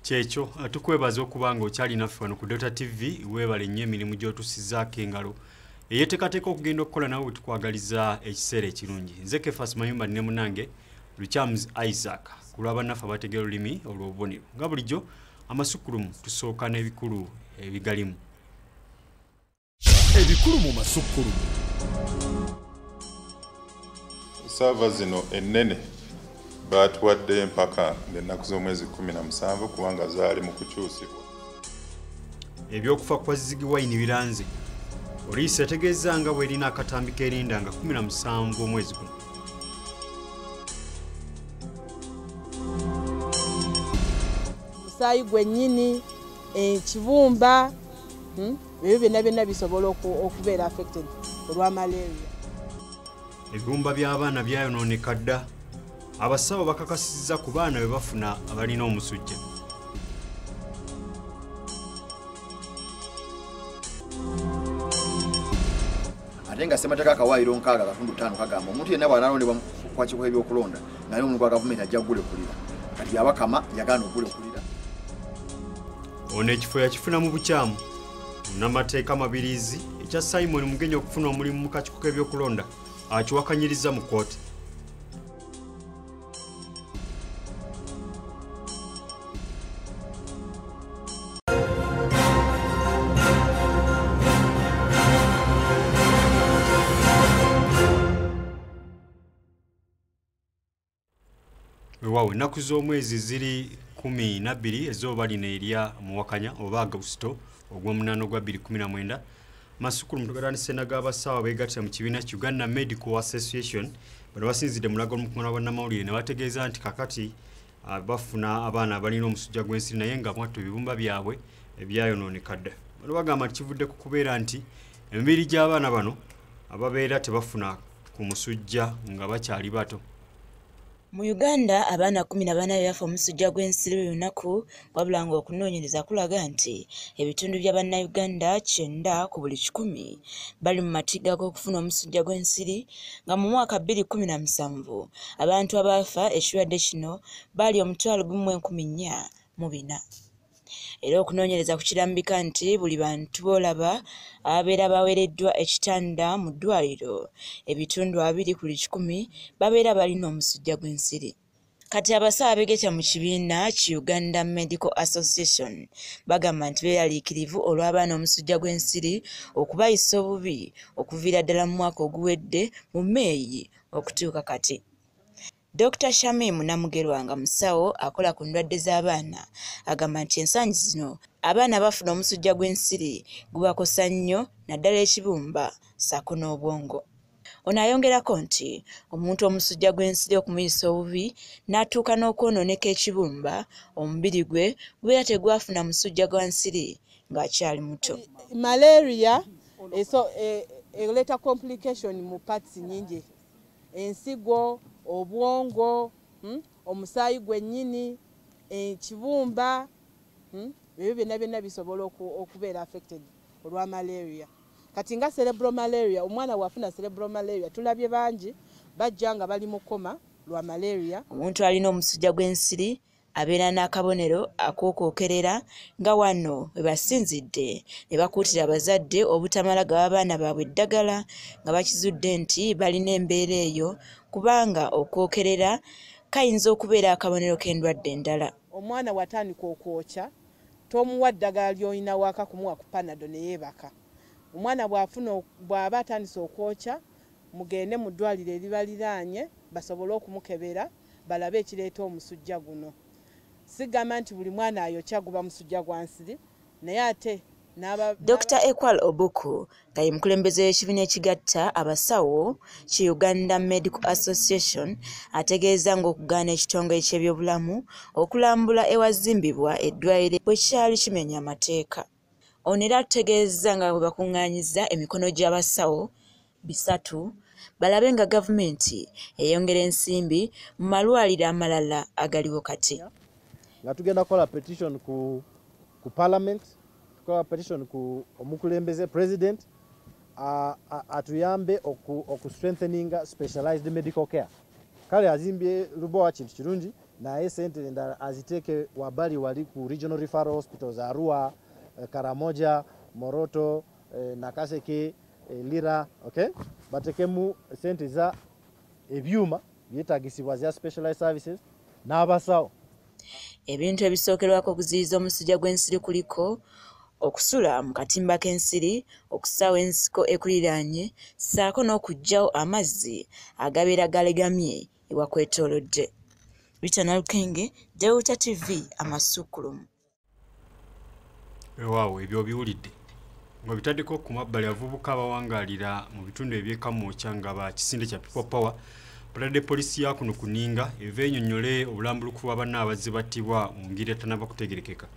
Checho tukwebaza okubanga okyali naffe wano ku Dota TV weebale nnyo emirimu gy'otusizaako engalo eyeetekateeka okugenda okukola nawe tukwagaliza ekiseera ekirungi. Nze Kefas Mayumba ne munange Luchams Isaac ku lw'abannaffe abategeera olulimi olw'obubonero. Nga bulijjo Amasukkulumu tusooka n'ebikulu ebigalimu. Ebikulu mu Masukkulumu. Saava zino ennene baatuwadde empaka n'ennaku z'omwezi 17 kubanga zaali mu kukyusibwa. Ebyokufa kwa Ziggy Wine biranze. Poliisi yategeeza nga bw'erina akatambi keerinda nga 17 omwezi guno. Musaayi gwennyini ekibumba ebyo byonna bisobola okubeera affected olwa malaria. Ebibumba by'abaana byayonooneka dda. Abasawo bakakasizza ku baana be bafuna abalina omusujja. Ate nga ssemateeka akawaayiro 6.5 kagamba omuntu yenna bw'anaalondebwa mu kukwatibwa ebyokulonda naye omuntu wa gavumenti ajja kugulekulira. Kati yabakama yagaana okugulekulira. Ono ekifo yakifuna mu bukyamu. Munnamateeka Mabirizi ekya Simon Mugenyi okufuna omulimu mu kakiiko k'ebyokulonda akiwakanyiriza mu kkooti. Weewaawo ennaku z'omwezi ziri 12 ezooba lino erya muwakanya oba Agusito ogw'omunaana ogwa 2019. Masukkulumu tugadanise n'ag'abasawo abeegattira mu kibiina Uganda Medical Association bano basinzidde mulago olumukuŋŋaana bannamawulire ne bategeeza nti kakati bafuna abaana abalina omusujja gw'ensiri naye nga mwattu ebibumba byabwe ebyayonooneka dda. Bano bagamba nti kivudde ku kubeera nti emibiri gy'abaana bano ababeera tebafuna ku musujja nga bakyali bato. Mu Uganda abaana 14 bafa omusujja gw'ensiri buli lunaku wabula nga okunoonyereza kulaga nti ebitundu bya bannayuganda 9 ku buli 10 bali mu matiga g'okufuna omusujja gw'ensiri nga mu mwaka 2017 abantu abaafa ekirwadde kino baali 1,404. Era okunoonyereza kukirambika nti buli bantu boolaba ababeera baweereddwa ekitanda mu ddwaliro ebitundu 2 ku 10 babeera balina omusujja gw'ensiri. Kati abasawo abeegattira mu kibiina Uganda Medical Association bagamba nti beeraliikirivu olw'abaana omusujja gw'ensiri okubayisa obubi okuviira ddala mu mwaka oguwedde mu Meeyi okutuuka kati. Dr. Shamim Namugerwa nga musawo akola ku ndwadde z'abaana agamba nti ensangi zino abaana bafuna omusujja gw'ensiri gubakosa nnyo naddala ekibumba ssaako n'obwongo. Ono ayongerako nti omuntu omusujja gw'ensiri okumuyisa obubi n'atuuka n'okwonooneka ekibumba omubiri gwe gubeera tegwafuna musujja gwa nsiri ng'akyali muto. Malaria ereeta complication mu parts nyingi. Ensigo, obwongo, omusaayi gwennyini, ekibumba, ebyo byonna bisobola okubeera affected olwa malaria. Kati nga cerebral malaria, omwana wafuna cerebral malaria tulabye bangi bajja nga bali mu koma lwa malaria. Omuntu alina omusujja gw'ensiri abeera n'akabonero ak'okwokerera nga wano we basinzidde ne bakuutira abazadde obutamala gawa abaana baabwe eddagala nga bakizudde nti balina embeera eyo kubanga okwokerera kayinza okubeera akabonero k'endwadde endala. Omwana watandika okwokya tomuwa ddagala ly'olina waka kumuwa ku panado ne yeebaka. Omwana bw'aba atandise okwokya mugende mu ddwaliro eribaliraanye basobole okumukebera balabe ekireeta omusujja guno. Sigamba nti buli mwana ayokya guba musujja gwa nsiri naye ate Dr. Ekwal Obuku nga ye mukulembeze w'ekibiina ekigatta abasawo ki Uganda Medical Association ategeeza ng'okugaana ekitongole ky'ebyobulamu okulambula ewazimbibwa eddwaliro bwe kyali kimenya amateeka. Ono era ategeeza nga bwe bakuŋŋaanyiza emikono gy'abasawo 3 balabe nga gavumenti eyongera ensimbi mu malwaliro amalala agaliwo kati. Nga tugenda kukola petition ku parliament, tukola petition ku omukulembeze president atuyambe oku strengthening specialized medical care. Kale azimbye Lubowa kintu kirungi naye sente endala aziteeke wabali wali ku regional referral hospitals Arua, Karamoja, Moroto, Nakaseke, Lira, okay? Batekemu sente za ebyuma byetagisibwa za specialized services n'abasawo. Ebintu ebisookerwako okuziyiza omusujja gw'ensiri kuliko okusula mu katimba k'ensiri, okusaawa ensiko ekuliraanye, ssaako n'okuggyawo amazzi agabeera galegamye ewakwetoolodde. Rita Nalukenge, Delta TV, Amasukkulumu. Waawo ebyo biwulidde. Nga bitaddeko ku mabbali avubuka abawangaalira mu bitundu eby'Kamwokya nga ba kisinde kya People Power batadde poliisi ya kuno kuninga eva ennyonnyole obulambulukufu bwa bannabazzi battibwa mu ngeri etannaba kutegerekeka.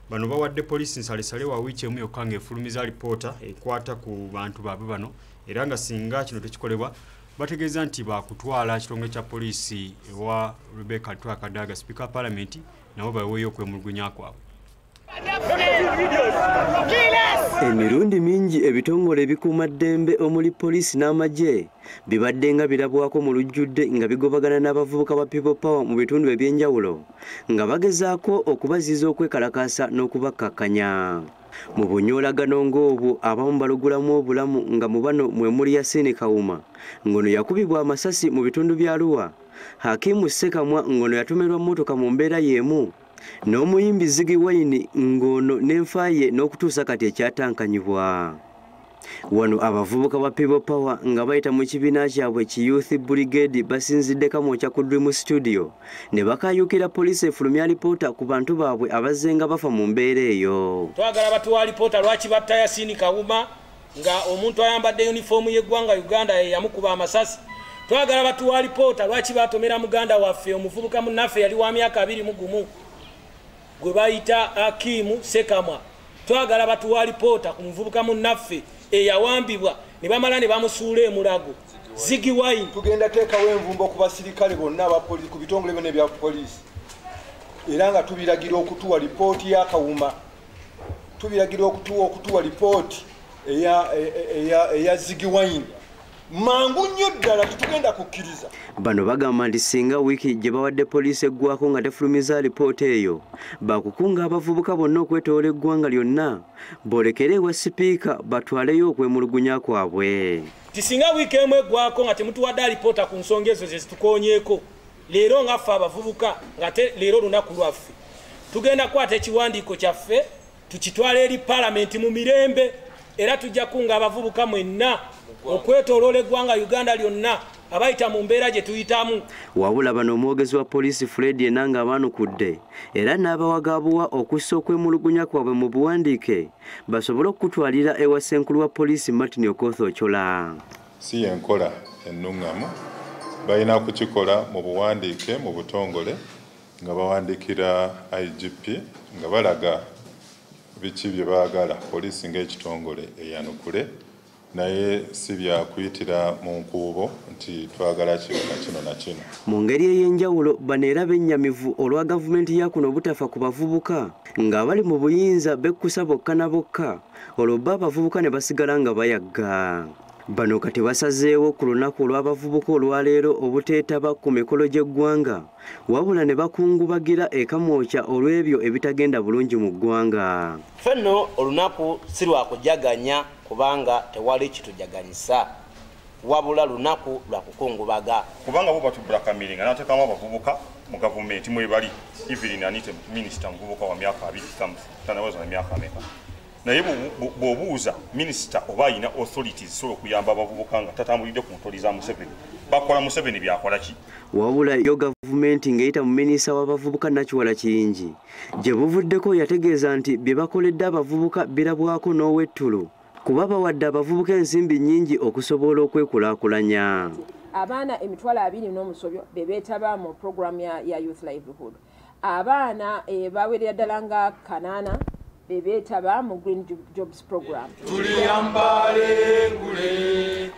Bano bawadde poliisi nsalesale wa wiiki emu yokka nga efulumiza alipoota ekwata ku bantu baabwe bano era nga singa kino tekikolebwa bategeeza nti bakutwala kitongole kya poliisi ewa Rebecca Twakadaga Speaker Parliament nabo baweeyo okwemulugunya kwabwe. Emirundi mingi ebitongole ebikuumaddembe omuli poliisi n'amagye bibadde nga birabwako mu lujjudde nga bigobagana n'abavubuka ba People Power mu bitundu ebyenjawulo nga bagezaako okubaziza okwekalakaasa n'okubakkakkanya. Mu bunyoolagano ng'obwo abamu balugulamu obulamu nga mu bano mwe muli Yasin Kawuma ngono yakubibwa amasasi mu bitundu bya Arua, Hakimu Ssekamwa ngono yatomerwa mmotoka mu mbeera y'emu, n'omuyimbi Ziggy Wine ngono n'enfaaye n'okutuusa kati ekyatankanyibwa. Wano abavubuka ba People Power nga bayita mu kibiina kyabwe ki Youth Brigade basinzidde Kamwokya ku Dream Studio ne bakayukira poliisi Efulumye Alipoota ku bantu baabwe abazenga bafa mu mbeera eyo. Twagala batuwa Alipoota lwaki batta Yasin Kawuma nga omuntu ayambadde uniform y'eggwanga Uganda yamukuba amasasi. Twagala batuwa Alipoota lwaki batomera muganda waffe omuvubuka munnaffe yali wa myaka 21 gwe bayita Akimu Sekamwa. Twagala batuwa Alipoota ku muvubuka munnaffe eyawambibwa ne bamala ne bamusuula emulago Ziggy Wine. Tugenda teekawo envumbo ku basirikale bonna abapoliisi ku bitongole byonna ebya poliisi era nga tubiragira okutuwa lipooti ya Kawuma, tubiragira okutuwa lipooti eya Ziggy Wine mangu nnyo ddala tetugenda kukkiriza. Bano bagamba nti singa wiiki gye bawadde poliisi eggwako nga tefulumiza alipoota eyo bakukunga abavubuka bonna okwetoola eggwanga lyonna boolekere ewa sipiika batwaleyo okwemulugunya kwabwe. Tisinga wiiki emu eggwako nga temutuwadde alipoota ku nsonga ezo ze zitukoonyeeko, leero nga ffe abavubuka nga leero lunaku lwaffe tugenda kukwata ekiwandiiko kyaffe tukitwala eri Paalamenti mu mirembe era tujja kunga abavubuka mwenna okwetooloola eggwanga Uganda lyonna abayita mu mbeera gye tuyitamu. Wabula bano omwogezi wa poliisi Fred Enanga abaanukudde era n'abawagabuwa okussa okwemulugunya kwabwe mu buwandiike basobole okutwalira ewa ssenkulu wa poliisi Martin Okoth Ochola. Si yenkola ennuŋŋamu balina kukikola mu buwandiike mu butongole nga bawandiikira IGP nga balaga biki bye baagala poliisi ng'ekitongole eyanukule naye si byakuyitira mu nkuubo nti twagala kino na kino. Mu ngeri ey'enjawulo bano era bennyamivu olwa gavumenti ya kuno obutafa ku bavubuka ng'abali mu buyinza bekkusa bokka na bokka olwo bo abavubuka ne basigala nga bayagga. Bano kati basazeewo ku lunaku olw'abavubuka olwaleero obuteetaba ku mikolo gy'eggwanga wabula ne bakungubagira e Kamwokya olw'ebyo ebitagenda bulungi mu ggwanga. Fenno olunaku si lwa kujaganya kubanga tewali kitujaganyisa wabula lunaku lwa kukungubaga kubanga bo batubulakamiri nga nateekamu abavubuka mu gavumenti mwebali Evelyn Anite minisita muvubuka wa myaka 20 tanaweza na myaka ameka naye bw'obuuza minisita oba ayina authorities sobola okuyamba abavubuka nga tatambulidde ku ntoli za Museveni bakola Museveni byakola ki. Wabula yo gavumenti ng'eyita mu minisita w'abavubuka Nakiwala Kiyingi gye buvuddeko yategeeza nti bye bakoledde abavubuka birabwako n'ow'ettulu kuba bawadde abavubuka ensimbi nnyingi okusobola okwekulaakulanya. Abaana emitwalo 20 n'omusobyo be beetaba mu program ya Youth Livelihood. Abaana bawerera ddala nga 8 be beetaba mu Green Jobs Program.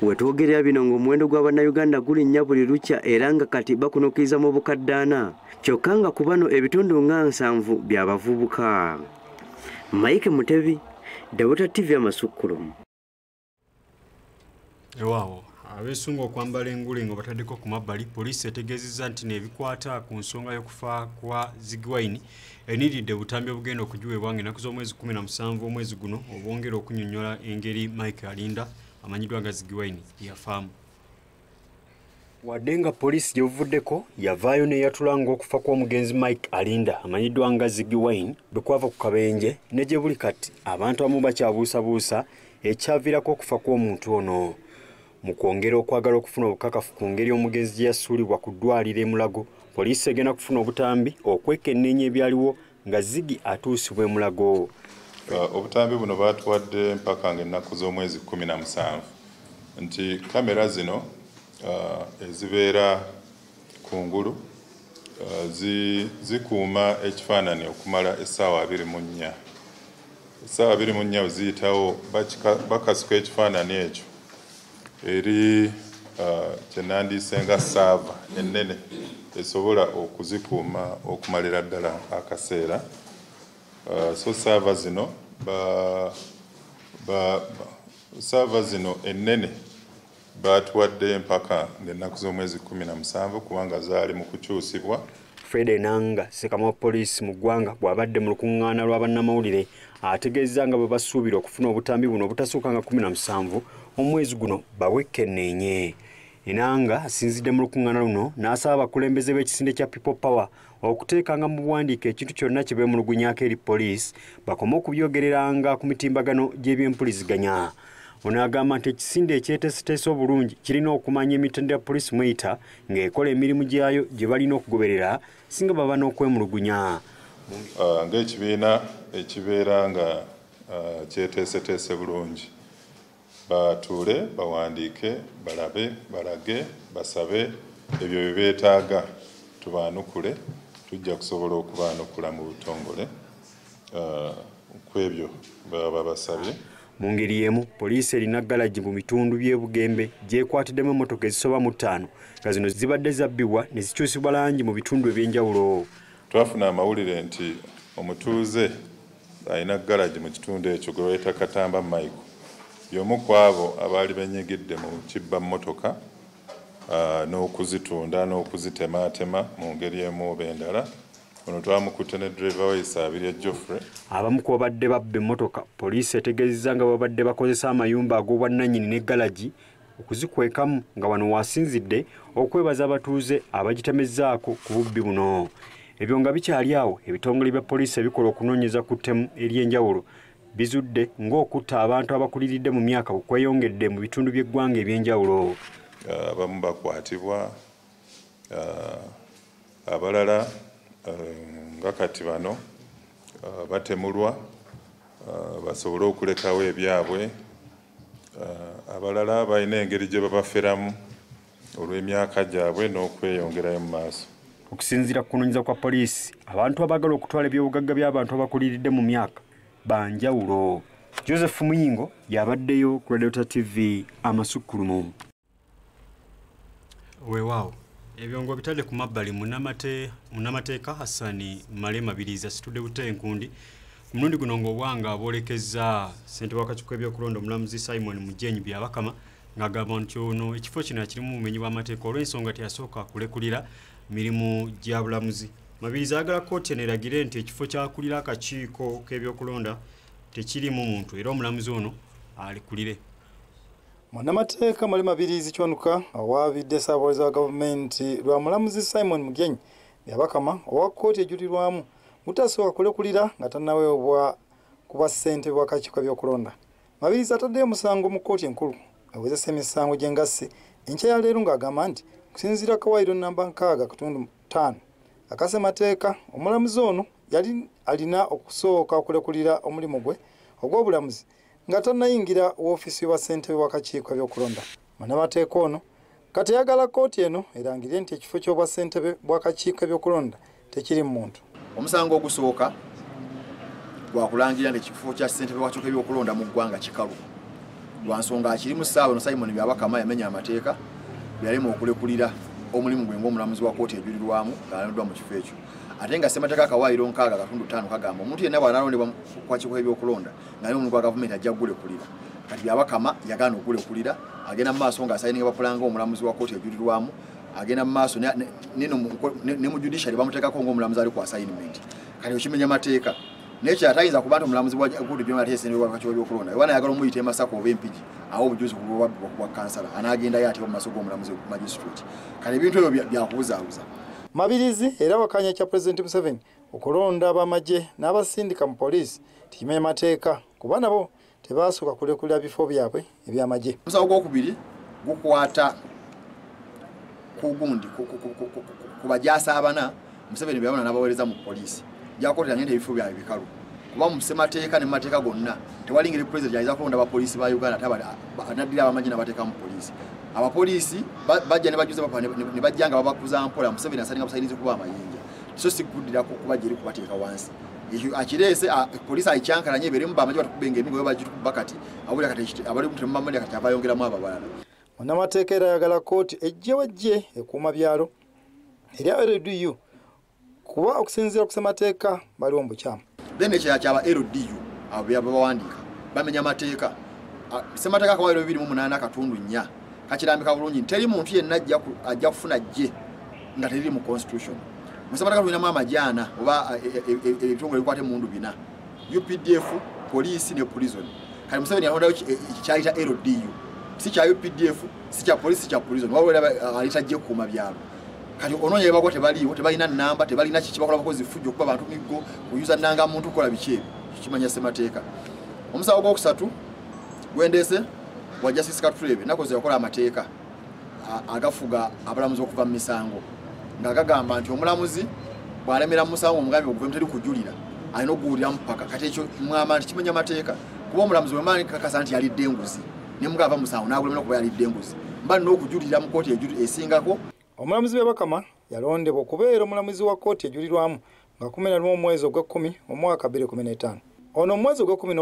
Wetwogerera bino ng'omuwendo gw'Abannayuganda gulinnya buli lukya era nga kati bakunukkiriza mu bukaddaana kyokka nga ku bano ebitundu nga 7 by'abavubuka. Mike Mutebi, Delta TV Amasukkulumu. Waawo abesunga okwambala engule nga bataddeko ku mabbali poliisi etegeezezza nti n'ebikwata ku nsonga y'okufa kwa Ziggy Wine eniridde butambi obugenda okugiweebwa ng'ennaku z'omwezi 17 omwezi guno obwongera okunnyonnyola engeri Mike Alinda amanyiddwa nga Ziggy Wine yafaamu. Wadde nga poliisi gyebuvuddeko yavaayo n'eyatula ng'okufa kw'omugenzi Mike Alinda amanyiddwa nga Ziggy Wine bwe kwava ku kabenje ne gye buli kati abantu abamu bakyabuusabuusa ekyaviirako okufa kw'omuntu ono. Mu kwongera okwagala okufuna obukakafu ku ngeri omugenzi gye yasuulibwa ku ddwaliro e Mulago, poliisi egenda kufuna obutambi okwekenneenya ebyaliwo nga Ziggy atuusibwa e Mulago. Obutambi buno baatuwadde mpaka ng'ennaku z'omwezi 17 nti kamera zino ezibeera kungulu zikuuma ekifaananyi okumala essaawa 24. Essaawa 24 ziyitawo bakasuka ekifaananyi ekyo eri kyenandiise saava ennene esobola okuzikuuma okumalira ddala akaseera. So saava zino ennene baatuwadde mpaka ng'ennaku z'omwezi 17 kubanga zaali mu kukyusibwa. Fred Enanga Ssekama wa poliisi mu ggwanga bw'abadde mu lukuŋŋaana lwa bannamawulire ategeezza nga bwe basuubira okufuna obutambi buno obutasooka nga 17 omwezi guno bawekenneenye. Enanga asinzidde mu lukuŋŋaana luno n'asaba abakulembeze b'ekisinde kya People Power okuteekanga mu buwandiike ekintu kyonna kye beemulugunyaako eri poliisi bakome okubyogereranga ku mitimbagano gy'ebyempuliziganya. Ono agamba nti ekisinde ekyeteeseteese obulungi kirina okumanya emitendera poliisi mweyita ng'ekola emirimu gyayo gye balina okugoberera singa baba n'okwemulugunya. Ng'ekibiina ekibeera nga kyeteeseteese bulungi batuule bawandiike balabe balage basabe ebyo bye beetaaga tubaanukule tujja kusobola okubaanukula mu butongole ku ebyo baba basabye. Mu ngeri y'emu poliisi erina galagi mu bitundu by'Ebugembe gyekwatiddemu emmotoka ezisoba mu 5 nga zino zibadde zabbibwa ne zikyusibwa langi mu bitundu eby'enjawulo. Twafuna amawulire nti omutuuze alina galagi mu kitundu ekyo gwe bayita Katamba Mike y'omu ku abo abaali benyigidde mu kibba mmotoka n'okuzitunda n'okuzitemaatema mu ngeri emu oba endala. Ono twamukutte ne driver we Saabirya Geoffrey. Abamu ku babadde babba emmotoka poliisi etegeezezza nga babadde bakozesa amayumba ag'obwannannyini ne galagi okuzikwekamu nga wano wasinzidde okwebaza abatuuze abagitemezzaako ku bubbi buno. Ebyo nga bikyali awo ebitongole bya poliisi ebikola okunoonyeza ku ttemu ery'enjawulo bizudde ng'okutta abantu abakuliridde mu myaka okweyongedde mu bitundu by'eggwanga eby'enjawulo. Abamu bakwatibwa abalala nga kati bano batemulwa basobole okulekawo ebyabwe. Abalala balina engeri gye babaferamu olw'emyaka gyabwe n'okweyongerayo mu maaso. Okusinziira ku kunoonyeza kwa poliisi abantu abagala okutwala ebyobugagga by'abantu abakuliridde mu myaka banjawulo. Joseph Muyingo yabaddeyo ku Delta TV Amasukkulumu. Weewaawo ebyongo bitadde ku mabbali munnamateeka Hassan Malema Biriiza situdde bute enkundi ku mulundi guno ng'obwanga aboolekeza ssentebe w'akakiiko k'ebyokulonda omulamuzi Simon Mujenyi Byabakama ng'agamba nti ono ekifo kino kirimu mu bumenyi bw'amateeka olw'ensonga teyasooka kulekulira mirimu gya bulamuzi. Mabiriiza ayagala kkooti eno eragire nti ekifo ky'akulira akakiiko k'ebyokulonda tekirimu muntu era omulamuzi ono alikulire. Munnamateeka Malema Biriiza Kyonuka awaabidde ssaabawolereza wa gavumenti lwa mulamuzi Simon Mujenyi Byabakama owa kkooti ejulirwamu mutasooka kulekulira nga tannaweebwa ku bwa ssentebe w'akakiiko k'ebyokulonda. Mabiriiza ataddeyo omusango mu kkooti enkulu awezesa emisango gy'engassi enkya ya leero ng'agamba nti kusinziira kawaayiro nnamba 6.5 akasemateeka omulamuzi ono yali alina okusooka okulekulira omulimu gwe ogw'obulamuzi nga tannayingira woofiisi wa ssentebe w'akakiiko k'ebyokulonda. Munnamateeka ono kati yagala kkooti eno erangire nti ekifo ky'obwa ssentebe bw'akakiiko k'ebyokulonda tekiri muntu. Omusango ogusooka gwakulangira nti ekifo kya ssentebe w'akakiiko k'ebyokulonda mu ggwanga kikalu lwa nsonga akirimu ssaawa eno Simon Byabakama yamenya amateeka byalema okulekulira omulimu gwe ng'omulamuzi wa kkooti ejulirwamu ng'alondeddwa mu kifo ekyo. Ate nga ssemateeka akawaayiro 6.5 kagamba omuntu yenna bw'anaalondebwa ku kakiiko k'ebyokulonda ng'ali omuntu gwa gavumenti ajja kulekulira. kati byabakama yagaana okulekulira agenda mu maaso nga asayininga bapulanga omulamuzi wa kooti ejulirwamu agenda mu maaso ne mu judiciary bamuteekako ng'omulamuzi ali ku assignment kati okimenya mateeka nekyo atayinza kuba nti omulamuzi wa kooti by'ebyokulonda yobaana ayagala omuyita e Masaka oba Empigi awo obujuzi bwa kansala anaagendayo ate mu maaso g'omulamuzi magistrate kati ebintu ebyo byakubuzaabuza. Mabirizi era wakanya kya President Museveni okulonda abamagye n'abasindika mu poliisi tikimenya mateeka kuba nabo tebasooka kulekulira bifo byabwe ebyamagye. Omusawo gwokubiri gukwata ku gundi ku bajaasa abana Museveni byabona n'abaweereza mu poliisi gyakootera ngende ebifo byabwe bikalu kuba mu ssemateeka ne mu mateeka gonna tewali ngeri pulezidenti ayinza kulonda abapoliisi ba Uganda anaddira abamagye n'abateeka mu poliisi. Abapoliisi bajja ne bajuza ne bajja nga babakuza mpola Museveni asalinga busayinizi kuba amayinja so sikuddira kuba jeri kubateeka wansi akirese poliisi ayicyankalanye ebeeremu bamagye batukubenga emigo yo bagitukuba kati abuli kati abali mu temamali kati abayongeramu ababalala. Munnamateeka era ayagala kooti ejjewejje ekuuma byalo erya LDU kuba okusinziira ku ssemateeka baliwo mu bukyamu. Then ekyaba LDU abo bawandiika bamenya amateeka ssemateeka kawairo 28 akatundu 4 kakirambika bulungi teri muntu yenna ajja kufuna jje nga teri mu constitution. Musabata kalwina amajana oba ebitongole bikwate mundu bina UPDF police ne prison kali Museveni yahonda ekyaita LDU si kya UPDF si kya police si kya prison wabula alita jje kuma byalo kali ononye bako tebaliwo tebalina namba tebalina kikibakola bakozi fujjo kuba abantu migo kuyuza nanga muntu kola bikyebe kimanya semateeka. Omusawo gwokusatu gwendese wa Justice Katurebe nakoze yakola amateeka agafuga abalamuzi okuva mu misango ngagagamba nti omulamuzi bwalemera musango omugambi okuva muteri kujulira alina okuwulira mpaka kati ekyo mwama nti kimenya amateeka kuba omulamuzi wemani kakasa nti yalidde enguzi ne mugava musango nagulemera okuba yalidde enguzi mbali n'okujulira mu kooti esingako. Omulamuzi Bakama yalondebwa okubeera omulamuzi wa kooti ejulirwamu nga 11 mwezi ogw'ekkumi omwaka 2015. Ono mwezi ogw'ekkumi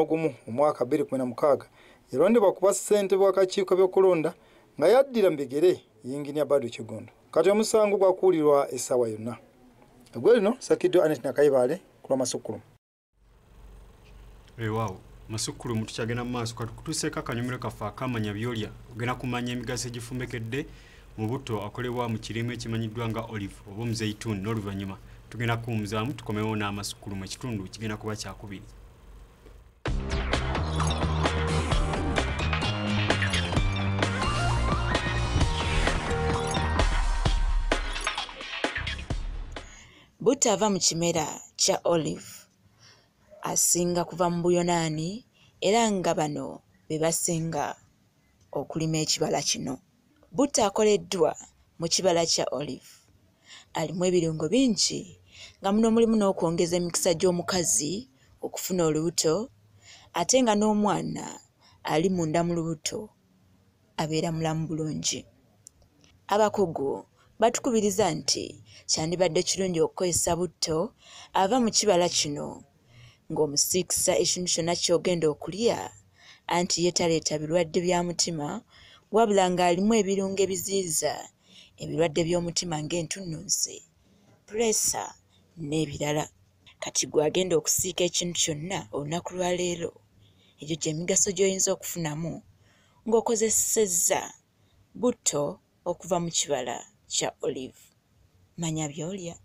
omwaka 2016 yalondebwa kuba ssentebe w'akakiiko by'okulonda nga yaddira mu bigere yinginiya Badu Kigondo. Kati omusango gwakuulirwa essaawa yonna. Egwe lino Sakiddo Anet Nakayibale ku Amasukkulumu. Wow. Amasukkulumu tukyagenda mu maaso kati kutuuseeko akanyumiro kaffe akamanya byolya ogenda kumanya emigaso egifumbekedde mu butto akolebwa mu kirimu ekimanyiddwa nga olive oba omuzeyituuni n'oluvannyuma tugenda kuwumuzaamu tukomewo n'Amasukkulumu ekitundu kigenda kuba kyakubiri. Butto ava mu kimera kya olive asinga kuva mu Buyonaani era nga bano be basinga okulima ekibala kino. Butto akoleddwa mu kibala kya olive alimu ebirungo bingi nga muno mulimu n'okwongeza emikisa gy'omukazi okufuna olubuto ate nga n'omwana ali munda mu lubuto abeera mulamu bulungi. Abakugu batukubiriza nti kyandibadde kirungi okukozesa butto ava mu kibala kino ng'omusiikisa ekintu kyonna ky'ogenda okulya anti ye taleeta birwadde bya mutima wabula ng'alimu ebirungo ebiziyiza ebirwadde by'omutima ng'entunnunsi, puresa n'ebirala. Kati gw'agenda okusiika ekintu kyonna olunaku lwa leero egyo gy'emigaso gy'oyinza okufunamu ng'okozesezza butto okuva mu kibala kya olive. Manya byolya.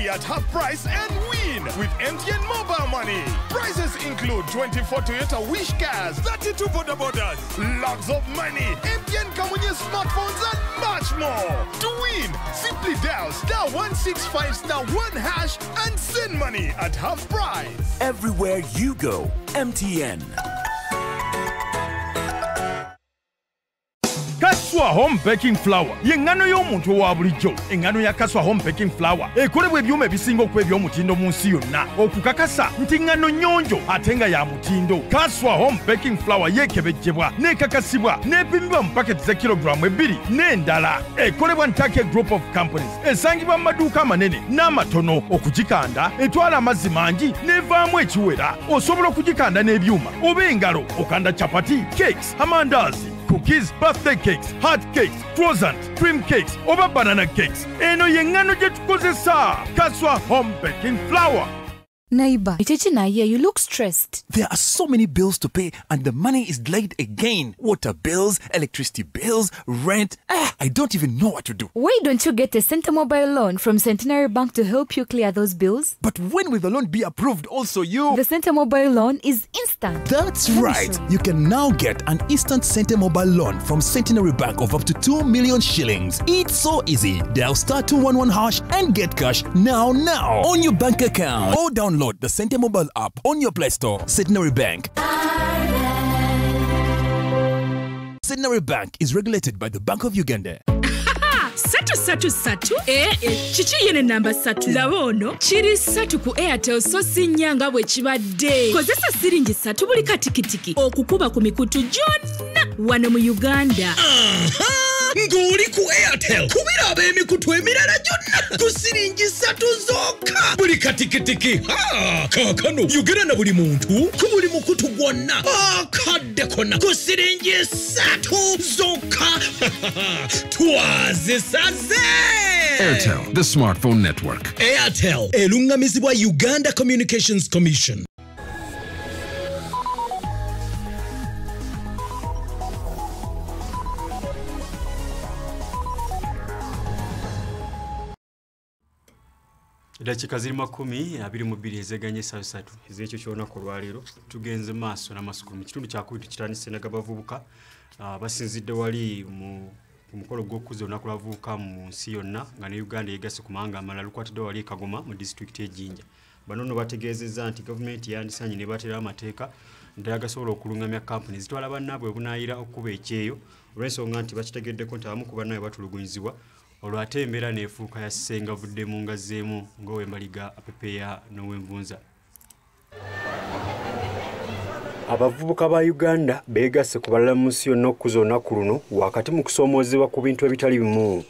At half price and win with MTN mobile money. Prizes include 24 Toyota Wish cars, 32 boda bodas, lots of money, MTN come with your smartphones and much more. To win, simply dial *165*1# and send money at half price. Everywhere you go, MTN. Kaswa Home Baking Flour yengano y'omuntu wa bulijjo. Engano ya Kaswa Home Baking Flour ekolebwa ebyuma ebisinga okuba eby'omutindo mu nsi yonna okukakasa nti ngano nnyonjo ate nga ya mutindo. Kaswa Home Baking Flour yeekebejjebwa n'ekakasibwa n'epimibwa mu paketi za kilogulaamu 2 n'endala. Ekolebwa Ntake Group of Companies esangibwa mu maduuka amanene n'amatono. Okugikanda etwala amazzi mangi n'evaamu ekiwera. Osobola okugikanda n'ebyuma oba engalo okanda chapati, cakes, amandazi, cookies, birthday cakes, hot cakes, croissant, cream cakes, oba banana cakes. Eno yengano gye tukozesa. Kaswa Home Baking Flour. Neighbor, you look stressed. There are so many bills to pay and the money is delayed again. Water bills, electricity bills, rent. I don't even know what to do. Why don't you get a Center Mobile loan from Centenary Bank to help you clear those bills? But when will the loan be approved also, you? The Center Mobile loan is instant. That's right. You can now get an instant Center Mobile loan from Centenary Bank of up to 2 million shillings. It's so easy. Dial *211# and get cash now on your bank account. Or download the Center Mobile app on your Play Store. Centenary Bank. Centenary Bank is regulated by the Bank of Uganda. Satu. Chichi yene namba satu. Lawono, chiri satu ku Airtel so sinyanga bwe kibadde. Kozesa siringi satu buli katikitiki. Okukuba ku mikutu jonna wano mu Uganda. Ngoli ku Airtel kubira ab'emikutu emirala gyonna ku siringi 3 zokka buli katikitiki. Kaakano yogera na buli muntu ku buli mukutu gwonna akadde konna ku siringi 3 zokka. Twazisaze. Airtel, the smartphone network. Airtel elungamizibwa Uganda Communications Commission. Dakika ziri 22 ezeganye saa 3 ezekyo kyona ku lwaleero tugenze maaso n'Amasukkulumu kitundu kyakubiri tukitandise n'abavubuka basinzidde wali mu mukolo gw'okuza olunaku lw'abavubuka mu nsi yonna nga ne Uganda yeegase ku mawanga amalala lukwatidde wali Kagoma mu disitulikiti y'Ejjinja. Bano nno bategeezezza nti gavumenti yandisanye ne batera amateeka ddala agasobola okulungamya kampuni zitwala bannaabwe obunaayira okuba ekyeyo olw'ensonga nti bakitegeddeko nti abamu ku bannaabwe batulugunyizibwa olwate embeera neefuuka yassenga vuddemu nga zzeemu ng'owembaliga apepeya n'ow'envunza. Abavubuka ba Uganda beegasse ku balala mu nsi yonna okuza olunaku luno wakati mu kusoomoozebwa ku bintu ebitali bimu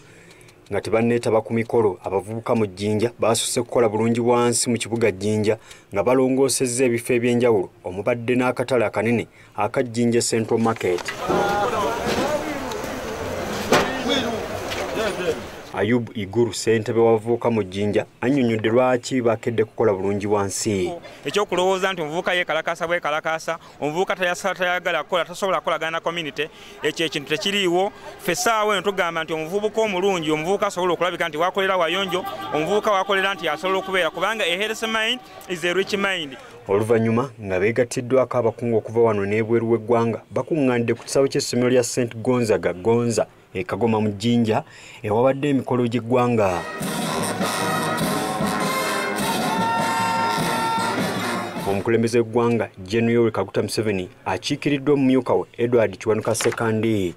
nga tebanneetaba ku mikolo. Abavubuka mu Jjinja baasusse kukola bulungi wansi mu kibuga Jjinja nga balongoosezza ebifo eby'enjawulo omubadde n'akatale akanene aka Jjinja Central Market. Ayub Iguru ssentebe w'abavubuka mu Jjinja annyonnyodde lwaki bakedde kukola bulungi wansi. Ekyokulowooza nti omuvubuka yeekalakaasa bwekalakaasa, omuvubuka tayagala kukola, tasobola kukolagana na community, ekyo ekintu tekiriiwo. Ffe essaawa eno tugamba nti omuvubuka omulungi, omuvubuka asobola okulabika nti wakolera wayonjo, omuvubuka wakolera nti asobola okubeera kubanga a healthy mind is a rich mind. Oluvannyuma nga beegattiddwako abakungu okuva wano n'ebweru w'eggwanga bakuŋŋaanidde ku kisaawe ky'essomero lya St. Gonzaga Gonza e Kagoma mu Jjinja ewabadde emikolo gy'eggwanga. Omukulembeze w'eggwanga General Kaguta Museveni akiikiriddwa omumyuka we Edward Kiwanuka Sekandi.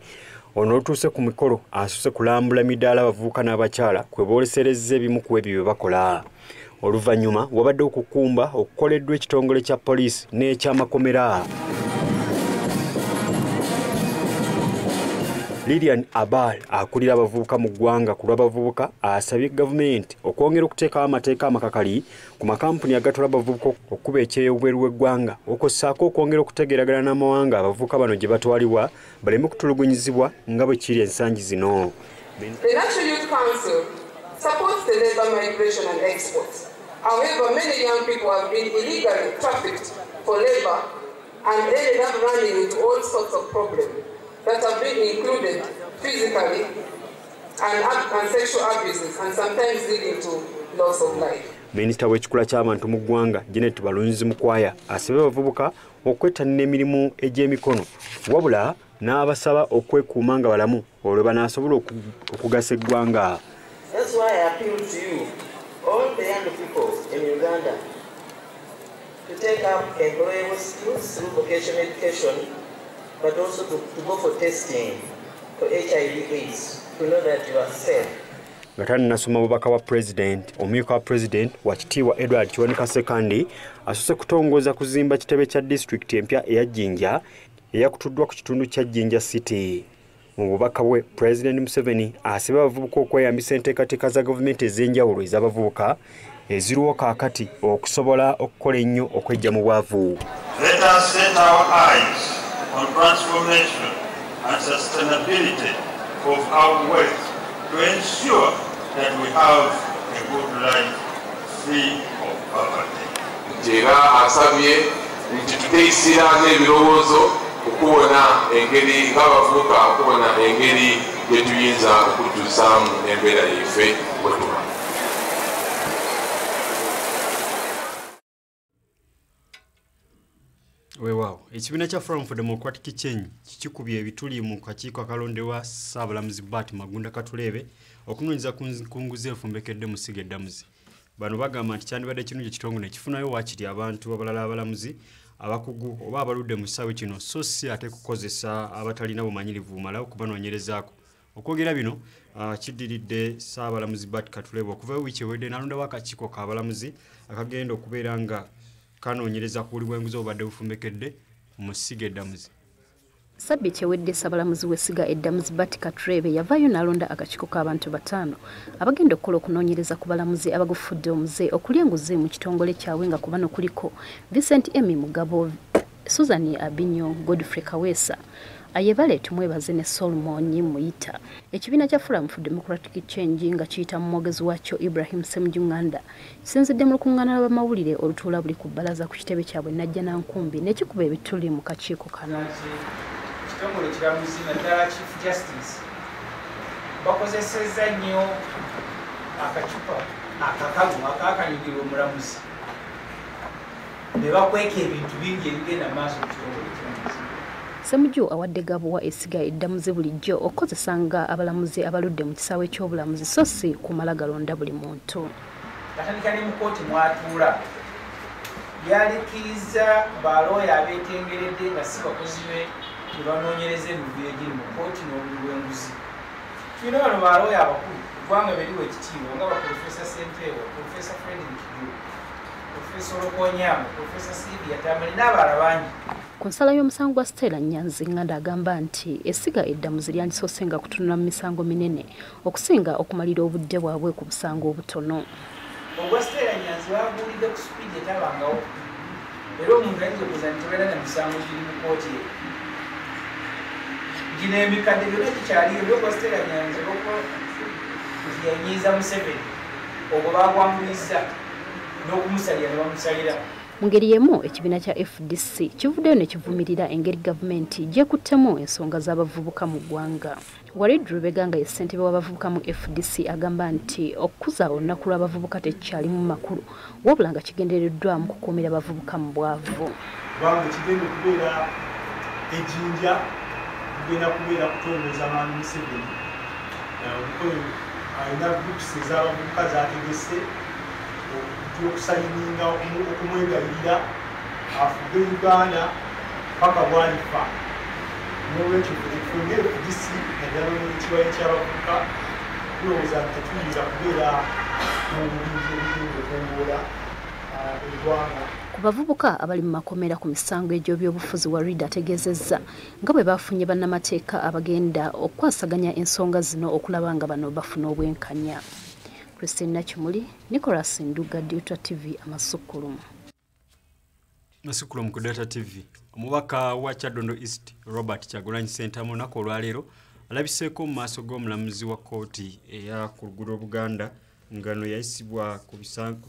Ono olutuuse ku mikolo asusse kulambula midaala abavubuka n'abakyala kwe booleserezza ebimu ku ebyo bye bakola. Oluvannyuma wabadde okukumba okukoleddwa ekitongole kya poliisi n'ekyamakomera. Lilian Abal akulira abavubuka mu ggwanga ku lw'abavubuka asabye gavumenti okwongera okuteekawo amateeka amakakali ku makampuni agatwala abavubuka okuba ekyeyo obweru w'eggwanga okossaako okwongera okutegeeragana n'amawanga abavubuka bano gye batwalibwa baleme kutulugunyizibwa nga bwe kiri ensangi zino. The National Youth Council supports the labour migration and exports. However, many young people have been illegally trafficked for labour and ended up running into all sorts of problems that have been included physically and sexual abuses and sometimes leading to loss of life. Minisita w'ekikula ky'abantu mu ggwanga Janet Balunzi Mukwaya asabye abavubuka okwettanira emirimu egy'emikono wabula n'abasaba okwekuuma nga balamu olwo banaasobola okugasa eggwanga. That's why I appeal to you, all the young people in Uganda, to take up employable skills through vocational education, but also to go for testing for HIV/AIDS to know that you are safe. Gatani nasoma bubaka wa president, omuyuka wa president wa kitiibwa Edward Kiwanuka Sekandi asose kutongoza kuzimba kitebe kya district empya eya Jinja eyakutuddwa ku kitundu kya Jinja City. Mu bubaka bwe President Museveni asaba abavubuka okweyambisa enteekateeka za gavumenti ez'enjawulo ez'abavubuka eziriwo kaakati okusobola okukola ennyo okwejja mu bwavu. Let us set our eyes on transformation and sustainability of our wealth to ensure that we have a good life free of poverty. Era asabye nti tuteesera n'ebirowoozo okubona engeri ng'abavubuka okubona engeri gye tuyinza okujjuzaamu embeera yaffe bwe tuba. Weewaawo ekibiina kya Forum for Democratic Change kikikubye ebituli mu kakiiko akalondewa Ssaabalamuzi Bart Magunda Katuleebe okunoonyeza ku nguzi efumbekedde mu Siga Eddamuzi. Bano bagamba nti kyandibadde kirungi ekitongole kifunayo waakiri abantu abalala abalamuzi abakugu oba abaludde mu kisaawe kino so si ate kukozesa abatalina bumanyirivu bumala okubanoonyerezaako. Okwogera bino kiddiridde Ssaabalamuzi Bart Katuleebe okuva wiiki ewedde n'alondawo akakiiko k'abalamuzi akagenda okubeera nga kanoonyereza ku buli bw'enguzi obadde bufumbekedde mu Siga Eddamuzi. Sabbiiti ewedde Ssaabalamuzi w'Essiga Eddamuzi Bart Katuleebe yavaayo n'alonda akakiiko k'abantu 5 abagenda okukola okunoonyereza ku balamuzi abagufudde omuze okulya enguzi mu kitongole kyabwe nga ku bano kuliko Vincent Emmy Mugabo, Susan Abinyo, Godfrey Kaweesa, Ayebale tumwebaze ne Solomon Muyita. Ekibiina kya Forum for Democratic Change nga kiyita mu mwogezi waakyo Ibrahim Ssemujunganda kisinzidde mu lukuŋŋaana lw'amawulire olutuula buli ku bbalaza ku kitebe kyabwe Najja Nankumbi n'ekikuba ebituli mu kakiiko kano. Ekitongole kiramuzi naddala Chief Justice bakozesezza nnyo akacupa akakalu akakanyigira omulamuzi ne bakweka ebintu bingi ebigenda maaso mu kitongole kiramuzi. Ssemujju awadde gabuwa Essiga Eddamuzi bulijjo okukozesanga abalamuzi abaludde mu kisaawe ky'obulamuzi so si kumala galonda buli muntu. Katandika ne mu kkooti mwatuula yalikkiriza balooya abeetengeredde nga si bakozi be ne banoonyereza emivuyo egiri mu kkooti n'obuli bw'enguzi. Tulina bano balooya abakulu eggwanga beriwo ekitiibwa nga Baprofesa Sempeewa, Profesa Frederick Kijo, Profesa Olokonyama, Profesa Sylvia Tamale n'abalala bangi. Ku nsala y'omusango gwa Stella Nyanzi Nganda agamba nti Essiga Eddamuzi lyandisoose nga kutunula mu misango minene okusinga okumalira obudde bwabwe ku busango obutono. Ogwa Stella Nyanzi baguulidde ku supiidi etabangawo era omuntu ayinza okuza nti tobeera na misango giri mu kkooti ye. Gino emikadde byonna gikyaliyo byogwa Stella Nyanzi nti yanyiiza Museveni ogwo baagwanguyizza n'okumusalira ne bamusalira. Mu ngeri y'emu ekibiina kya FDC kivuddeyo ne kivumirira engeri gavumenti gyekuttemu ensonga z'abavubuka mu ggwanga. Walid Rubega nga ye ssentebe w'abavubuka mu FDC agamba nti okukuza olunaku lw'abavubuka tekikyali mu makulu wabula nga kigendereddwamu kukuumira abavubuka mu bwavu. Kubanga kigenda okubeera ejjinja kugenda kubeera kutongoza maani Museveni alina gupusi ez'abavubuka zategese okusayininga okumwegayirira afudde Uganda paka bwalifa. N'olwekyo twenge FDC naddala n'ekiwayi ky'abavubuka tulowooza nti tetuyinza kubeera mu bulinzi obugenda okongoola eggwanga. Ku bavubuka abali mu makomera ku misango egy'ebyobufuzi Walid ategeezezza nga bwe bafunye bannamateeka abagenda okwasaganya ensonga zino okulaba nga bano bafuna obwenkanya. Christine Kimuli, Nicholas Nduga, Delta TV, Amasukkulumu. Amasukkulumu ku Delta TV. Omubaka wa Kyadondo East, Robert Kyagulanyi Ssentamu olunaku olwaleero alabiseeko mu maaso g'omulamuzi wa kkooti eya ku luguudo Buganda ngano yayisibwa ku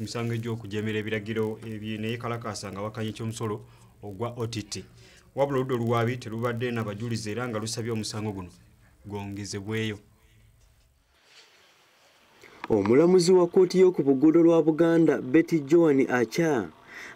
misango egy'okujeemera ebiragiro neyekalakaasa nga wakanya ekyomusolo ogwa OTT. Wabula oludda oluwaabi terubadde n'abajulizi era nga lusabye omusango guno gwongezebweyo. Omulamuzi wa kkooti y'oku buggulo lwa Buganda Betty Joan Acha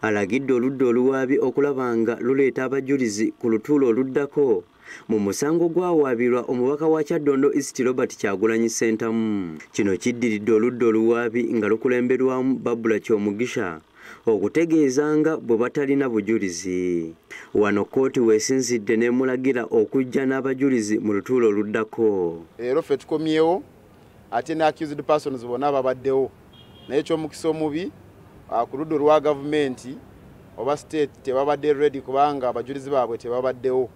alagidde oludda oluwaabi okulaba nga luleeta abajulizi ku lutuulo oluddako mu musango gwawaabirwa omubaka wa Kyaddondo East Robert Kyagulanyi Ssentamu. Kino kiddiridde oludda oluwaabi nga lukulemberwamu Babula Kyomugisha okutegeeza nga bwe batalina bujulizi. Wano kkooti weesinzidde n'emulagira okujja n'abajulizi mu lutuulo oluddako. Leero ffe tukomyewo ate ne accused persons bonna babaddewo naye eky'omukisa omubi ku ludda olwa gavumenti oba state tebabadde ready kubanga abajulizi baabwe tebabaddewo.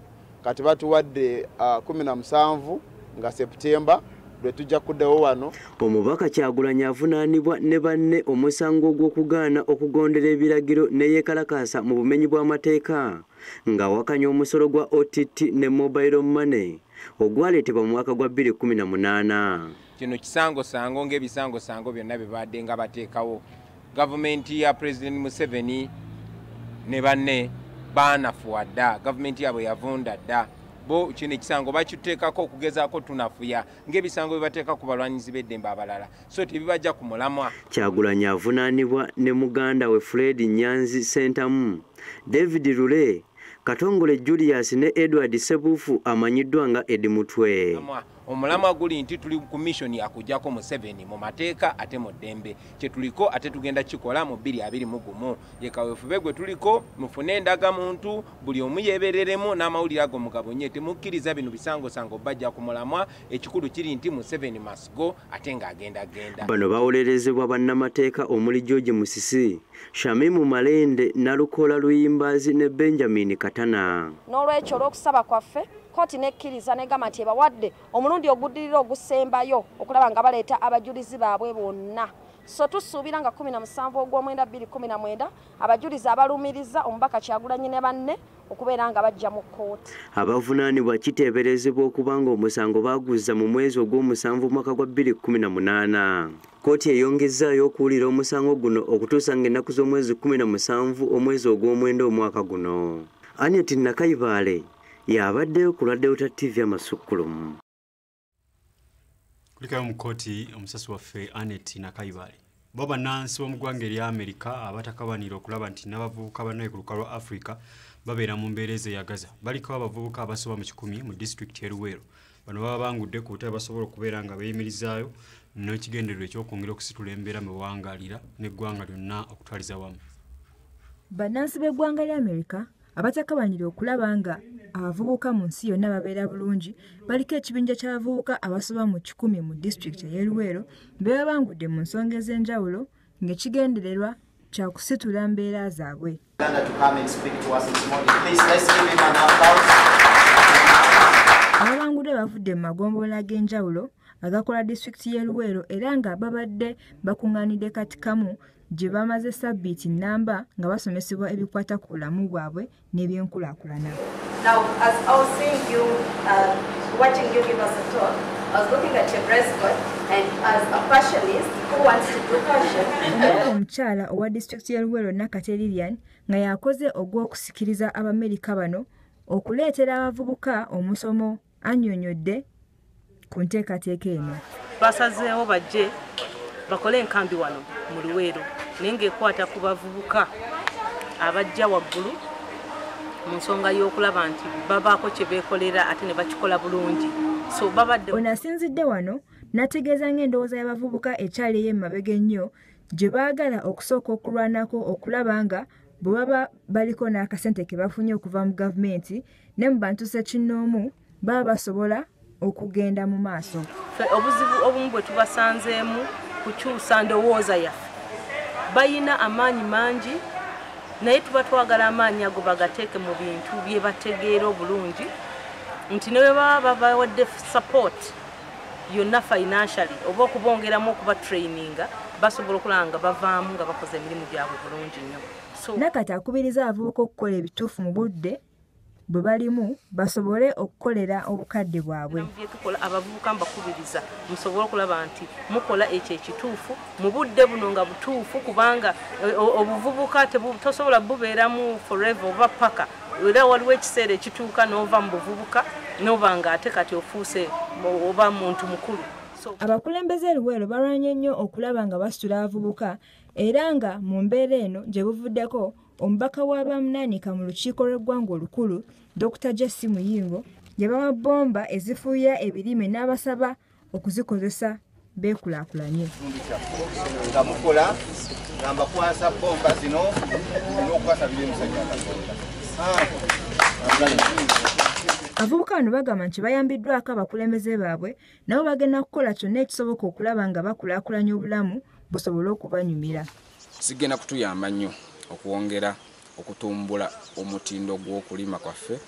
Kati batuwadde 17 nga September lwe tujja kuddawo wano. Omubaka Kyagulanyi avunaanibwa ne banne omusango gw'okugaana okugondera ebiragiro ne yeekalakaasa mu bumenyi bw'amateeka ng'awakanya omusolo gwa OTT ne mobile money ogwaleetebwa mu mwaka gwa 2018. Kino kisango-sango ng'ebisango-sango byonna bibadde nga bateekawo. Gavumenti ya President Museveni ne banne baanafuwa dda, gavumenti yaabwe yavunda dda. Bo kino ekisango bakiteekako okugezaako tunafuya ng'ebisango bye bateeka ku balwanyizi b'eddembe abalala, so tebibajja ku mulamwa. Kyagulanyi avunaanibwa ne muganda we Fred Nyanzi Ssentamu, David Lule, Katongole Julius ne Edward Sebufu amanyiddwa nga Edi Mutwe. Omulamwa guli nti tuli ku mission ya kujjako Museveni mu mateeka ate mu ddembe. Kye tuliko ate tugenda kikola mu 2021. Yekawefube gwe tuliko mufune endagamuntu buli omu yeebereremu n'amawulire ago mugabonye temukkiriza bino bisango-sango bajja ku mulamwa. Ekikulu kiri nti Museveni must go ate ng'agenda. Bano bawolerezebwa bannamateeka omuli George Musisi, Shamimu Malende, Nalukola Luyimbazi ne Benjamin Katana. N'olwekyo olw'okusaba kwaffe kkooti nekkiriza negamba nti ebawadde omulundi oguddirira ogusembayo okulaba nga baleeta abajulizi baabwe bonna. So tusuubira nga 17 ogw'omwenda 2019 abajulizi abalumiriza omubaka Kyagulanyi ne banne okubeera nga bajja mu kkooti. Abavunaanibwa kiteeberezebwa okuba nga omusango baaguzza mu mwezi ogw'omusanvu mwaka gwa 2018. Kkooti eyongezaayo okuwulira omusango guno okutuusa ng'ennaku z'omwezi 17 omwezi ogw'omwenda omwaka guno. Annette Nakaibaale yabaddeyo ku Delta TV Amasukkulumu. Kulikayo mu kkooti omusasi waffe Annette Nakaibaale. Bo bannansi b'omuggwanga erya Amerika abatakabanira okulaba nti n'abavubuka bannaye ku lukalu lwa Africa babeera mu mbeera ezeyagaza. Baliko abavubuka abasoba mu 10 mu disitulikiti y'Eluweero. Bano baba bangudde ku butale basobola okubeera nga beeyimirizaayo n'ekigendererwa eky'okwongera okusitula embeera mu bawangaalira n'eggwanga lyonna okutwaliza wamu. Bannansi b'eggwanga lya Amerika abatakabanira okulaba nga abavubuka mu nsi yonna babeera bulungi baliko ekibinja ky'abavubuka abasoba mu 10 mu disitulikiti y'Eluweero beba bangudde mu nsonga ez'enjawulo ng'ekigendererwa kya kusitula mbeera zaabwe. Ababangudde bavudde mu magombolola ag'enjawulo agakola disitulikiti y'Eluweero era nga babadde bakuŋŋaanidde kati kamu gye bamaze sabbiiti nnamba nga basomesebwa ebikwata ku bulamu bwabwe n'ebyenkulaakulana. Now, as I was seeing you, watching you give us a talk, I was looking at your breast cord, and as a fashionist who wants to do fashion. Omukyala owa disitulikiti y'Eluweero Nakate Lilian nga yakoze ogw'okusikiriza Abamerika bano okuleetera abavubuka omusomo annyonnyodde ku nteekateeka eno. Basazeewo bajje bakole enkambi wano mu Luweero naye ng'ekwata ku bavubuka abajja waggulu mu nsonga y'okulaba nti babaako kye beekolera ate ne bakikola bulungi. So babadde ono asinzidde wano n'ategeeza ng'endowooza y'abavubuka ekyali ey'emabega ennyo gye baagala okusooka okulwanako okulaba nga bwe baba baliko n'akasente ke bafunye okuva mu gavumenti ne mu bantu ssekinnoomu baba basobola okugenda mu maaso. Obuzibu obumu bwe tubasanzeemu kukyusa ndowooza yaffe bayina amaanyi mangi naye tuba twagala amaanyi ago bagateeke mu bintu bye bategeera obulungi nti ne bwe baba babawadde support yonna financially oba okubongeramu okuba traininga basobola okulaba nga bavaamu nga bakoze emirimu gyabwe bulungi nnyo. Nakati akubiriza abavubuka okukola ebituufu mu budde bwe balimu basobole okukolera obukadde bwabwe. Tukola abavubuka mbakubiriza musobole okulaba nti mukola ekyo ekituufu mu budde buno nga butuufu kubanga obuvubuka tosobola bubeeramu forever oba paka era waliwo ekiseera ekituuka n'ova mu buvubuka n'oba nga ate kati ofuuse oba muntu mukulu. Abakulembeze Luweero balwanye nnyo okulaba nga basitula abavubuka era nga mu mbeera eno gye buvuddeko omubaka w'abamunaanika mu lukiiko lw'eggwanga olukulu Dr. Jesse Muyingo yabawa bbomba ezifuuya ebirime n'abasaba okuzikozesa beekulaakulanye. Nga mukola nga mbakwasa bbomba zino okukwasabira emusajja Katonda. Abavubuka bano bagamba nti bayambiddwako abakulembeze baabwe nabo bagenda kukola kyonna ekisoboka okulaba nga bakulaakulanya obulamu busobole okubanyumira. Sigenda kutuyamba nnyo okwongera okutumbula omutindo gw'okulima kwaffe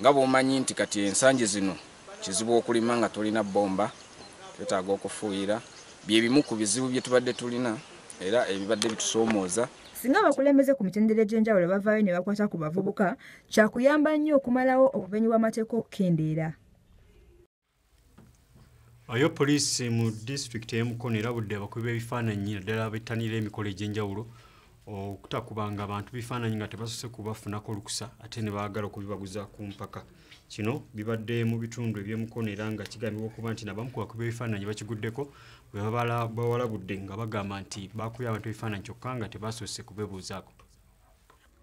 nga bw'omanyi nti kati ensangi zino kizibu okulima nga tolina bbomba, twetaaga okufuuyira. Bye bimu ku bizibu bye tubadde tulina era ebibadde bitusoomooza. Singa abakulembeze ku mitendera egy'enjawulo bavaayo ne bakwata ku bavubuka, kyakuyamba nnyo okumalawo obubenyi bw'amateeka okukendeera. Ayo poliisi mu disitulikiti y'Emukono erabudde abakubi b'ebifaananyi naddala abettanira emikolo egy'enjawulo okutakubanga abantu bifaananyi nga tebasoose kubafunako olukusa ate ne baagala okubibaguza ku mpaka. Kino bibadde mu bitundu eby'Emukono era nga kigambibwa okuba nti nabamu ku bakubi b'ebifaananyi bakiguddeko bwe bawalabudde nga bagamba nti bakubye abantu ebifaananyi kyokka nga tebasoose kubebuuzaako.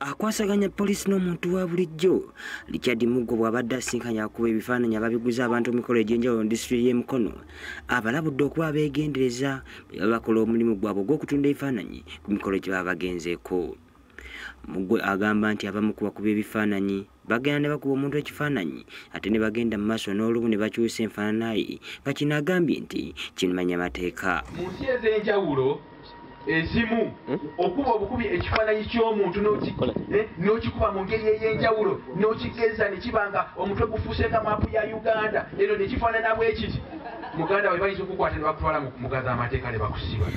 Akwasaganya poliisi n'omuntu wa bulijjo Richard Muggo bw'abadde asinkanya akuba ebifaananyi ababiguza abantu mu mikolo egy'enjawulo mu disitulikiti y'Emukono abalabudde okuba abeegendereza bwe baba bakola omulimu gwabwe ogw'okutunda ebifaananyi ku mikolo gye baba bagenzeeko. Muggo agamba nti abamu ku bakuba ebifaananyi bagenda ne bakuba omuntu ekifaananyi ate ne bagenda mu maaso n'olumu ne bakyusa enfaanana ye nga kino agambye nti kimanya mateeka. Mu nsi ez'enjawulo ezimu okuba obukubi ekifaananyi ky'omuntu n'okikuba mu ngeri ey'enjawulo n'okigeza ne kibanga omutwe gufuuse nga maapu ya Uganda eno ne kifaanana bwe kiti muganda we bayinza okukwata ne bakutwala mu mugaza amateeka ne bakusiba.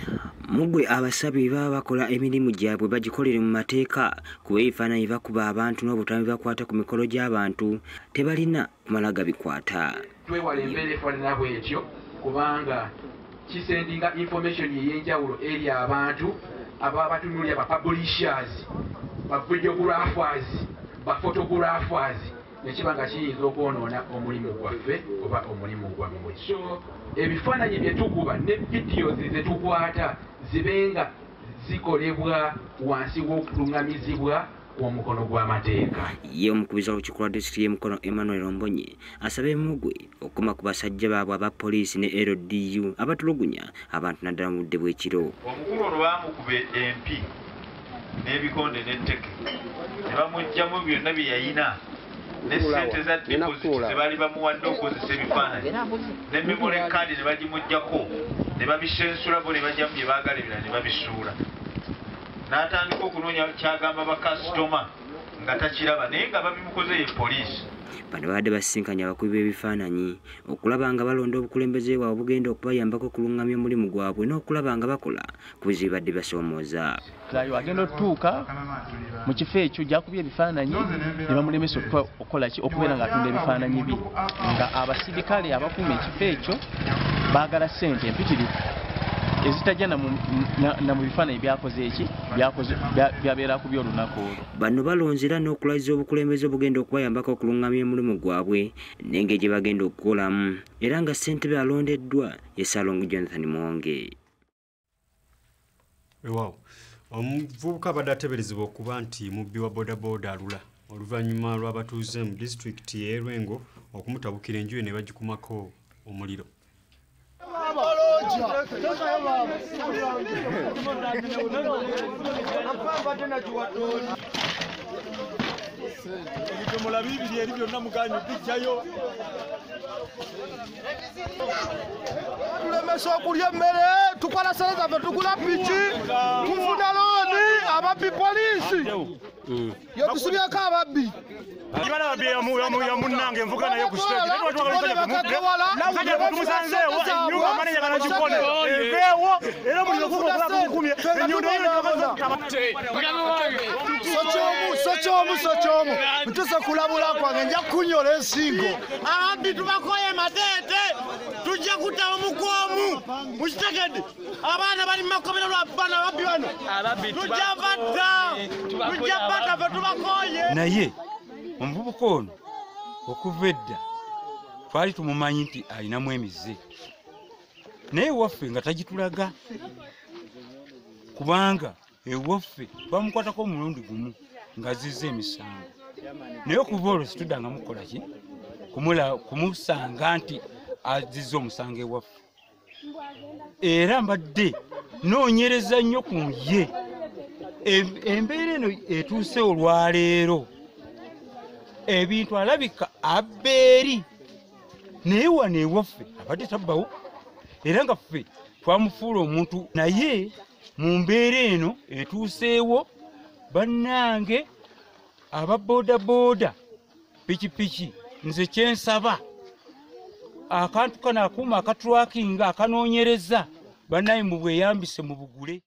Mugwe abasabye baba bakola emirimu gyabwe bagikolere mu mateeka kuba ebifaananyi bakuba abantu n'obutambi bakwata ku mikolo gy'abantu tebalina kumala gabikwata. Twewala embeera efaanana bw'etyo kubanga kisendinga information ey'enjawulo eri abantu ababa batunuulira ba publishers, ba videographers, ba photographers nekibanga kiyinza okwonoona omulimu gwaffe oba omulimu gwammwe. So ebifaananyi bye tukuba ne videos ze tukwata zibenga zikolebwa wansi w'okuluŋŋamizibwa omukono gw'amateeka. Ye omukubiza w'olukiiko disitulikiti y'Emukono Emmanuel Ombonye asaba Mugwe okukoma ku basajja baabwe aba poliisi ne LDU abatulugunya abantu naddala mu budde bw'ekiro. Omukulu olwamukube MP n'ebikonde n'etteke ne bamuggyamu byonna bye yayina ne ssente za deposit ze baali bamuwadde okukozesa ebifaananyi ne memory card ne bagimuggyako ne babisensula bo ne bajjamu bye baagala ebirala ne babisuula. N'atandika okunoonya kyagamba bakasitoma nga takiraba naye nga babimukoze ye poliisi. Bano babadde basinkanya abakubi b'ebifaananyi okulaba nga balonda obukulembeze bwabwe obugenda okubayambako okulungamya omulimu gwabwe n'okulaba nga bakola ku bizibu bibadde basoomooza. Agenda otutuuka mu kifo ekyo gyakubye ebifaananyi ne bamulemesa okukola ki okubeera ng'atunda ebifaananyi bye nga abasirikale abakuuma ekifo ekyo baagala ssente empitirivu ezitajja na mu bifaananyi byakoze eki byabeera ku by'olunaku olwo. Bano balonzera n'okulayiza obukulembeze obugenda okubayambako okulungamya omulimu gwabwe n'engeri gye bagenda okukolamu era nga ssentebe alondeddwa ye Ssalongo Jonathan Mwonge. Omuvubuka abadde ateeberezebwa okuba nti mubbi wa bodaboda alula oluvannyuma lw'abatuuze mu disitulikiti y'e Lwengo okumutabukira enju ne bagikumako omuliro. Ebidomola bibiri eri byonna muganyu bijjayo. Tulemesa okulya emmere, tukola sale zaffe tugula piki, tufuna looni, ababbi poliisi. Yo tusibyeko ababbi. Ibana babbi ya munnange envuga naye ku stage. Netwa twagala tumusanze enyumba maneja kana kikone. Evewo era muliro kuko kula kukumye. Enyundo sochomu. Mtuse kulabula kwange nja kunyola ensingo. Ababbi tubakoye matete. Tujja kutaba mukomu. Mukitegedde. Abaana bali makomero lwabana ababbi bano. Tujja batta fe tubakoye. Naye omuvubuka ono okuva edda twali tumumanyi nti alinamu emize naye waffe nga tagitulaga kubanga ewaffe bamukwatako omulundi gumu ng'azizza emisango naye okuva olwo situdanga mukola ki kumusanga nti azizza omusango ewaffe era mbadde noonyereza nnyo ku ye embeera eno etuuse olwaleero ebintu alabika abbeeri naye wano ewaffe abadde tabbawo era nga ffe twamufuula omuntu naye mu mbeera eno etuuseewo bannange aba boodabooda pikipiki nze kyensaba akantu kano akuuma akatulakinga akanoonyereza bannaye mu bweyambise mu bugule.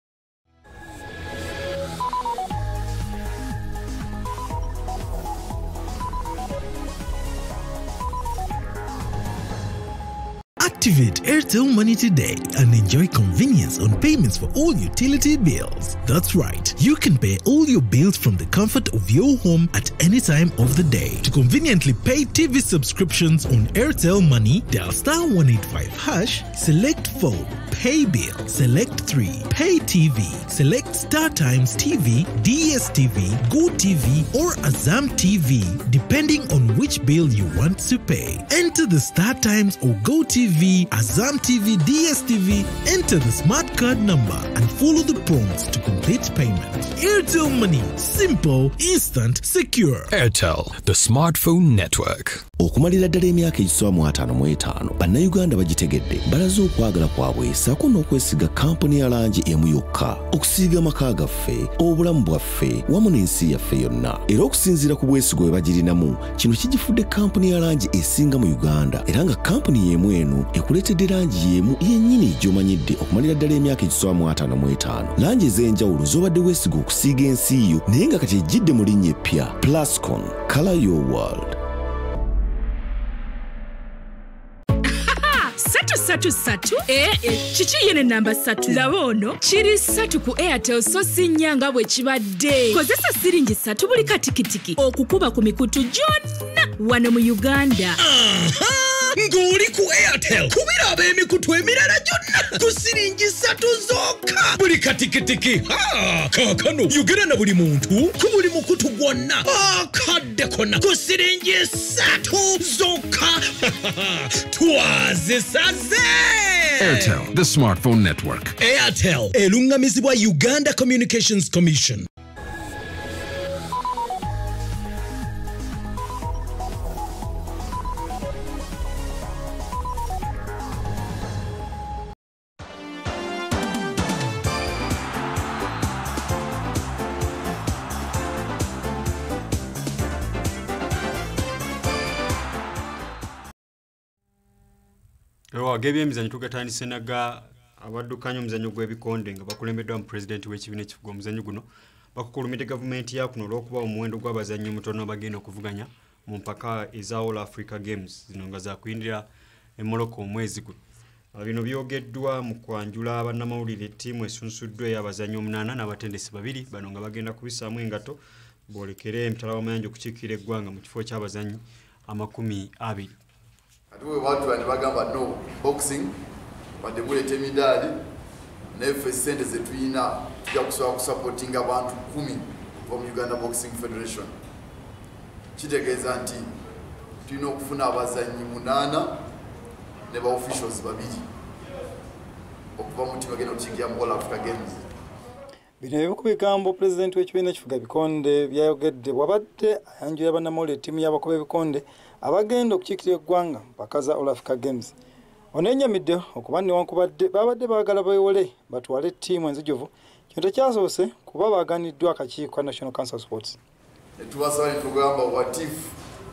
Activate Airtel Money today and enjoy convenience on payments for all utility bills. That's right, you can pay all your bills from the comfort of your home at any time of the day. To conveniently pay TV subscriptions on Airtel Money, dial *185#, select phone, pay bill, select 3, pay TV, select StarTimes TV, DSTV, GoTV or Azam TV, depending on which bill you want to pay. Enter the StarTimes or GoTV, Azam TV, DSTV, enter the smart card number and follow the prompts to complete payment. Airtel Money, simple, instant, secure. Airtel, the smartphone network. Okumalira ddala emyaka egisooka 55 bannayuganda bagitegedde balaze okwagala kwabwe ssaako n'okwesiga kampuni ya langi emu yokka okusiiga amaka gaffe obulamu bwaffe wamu n'ensi yaffe yonna era okusinziira ku bwesigo bwe bagirinamu kino kigifudde kampuni ya langi esinga mu Uganda era nga kampuni y'emu eno ekuleetedde langi y'emu yennyini gy'omanyidde okumalira ddala emyaka egisooka 55 langi ez'enjawulo z'obadde weesiga okusiiga ensi yo naye nga kati ejjidde mu linnya eppya Plascon, Color Your World. Satu kiki yene namba 3 labono kiri 3 ku Airtel so sinyanga bwe kibadde kozesa siringi 3 buli katikitiki okukuba ku mikutu gyonna wano mu Uganda. Ngoli ku Airtel kubira ab'emikutu emirala gyonna ku siringi 3 zokka buli katikitiki. Kaakano yogera na buli muntu ku buli mukutu gwonna akadde konna ku siringi 3 zokka. Twazisaze. Airtel, the smartphone network. Airtel, elungamizibwa Uganda Communications Commission. Agebye emizannyo tugatandise naga abaddukanya omuzannyo gw'ebikonde nga bakulembeddwa mu pulezidenti w'ekibiina ekifuga omuzannyo guno bakukulumidde gavumenti ya kuno olw'okuba omuwendo gw'abazannyi mutono abagenda okuvuganya mu mpaka eza All Africa Games zino nga zakuyindira e Morocco omwezi guno. Bino byogeddwa mu kwanjula bannamawulire ttiimu esunsuddwa ey'abazannyi 8 n'abatendesi 2 bano nga bagenda kubissaamu engato boolekere emitala w'amayanja okukiikira eggwanga mu kifo ky'abazannyi 20. Atuwe watu bagamba no boxing badde mulete midali nefe sente zetuyina tujja kusobola kusupporting abantu 10 from Uganda Boxing Federation. Kitegeeza nti tulina okufuna abazannyi 8 ne ba officials 2 okuva mu timu bagenda okukiikira mu All Africa Games. Bino ebikubigambo pulezidenti w'ekibiina ekifuga ebikonde byayogedde wabadde ayanjula bannamawulire ttiimu y'abakuba ebikonde abagenda okukiikira eggwanga mpaka za All Africa Games. Ono enyamidde okuba newankubadde babadde baagala bewole batwale ttiimu enzijuvu kino tekyasoose kuba baaganiddwa akakiiko ka National Council Sports. Tubasaba ne tugamba what if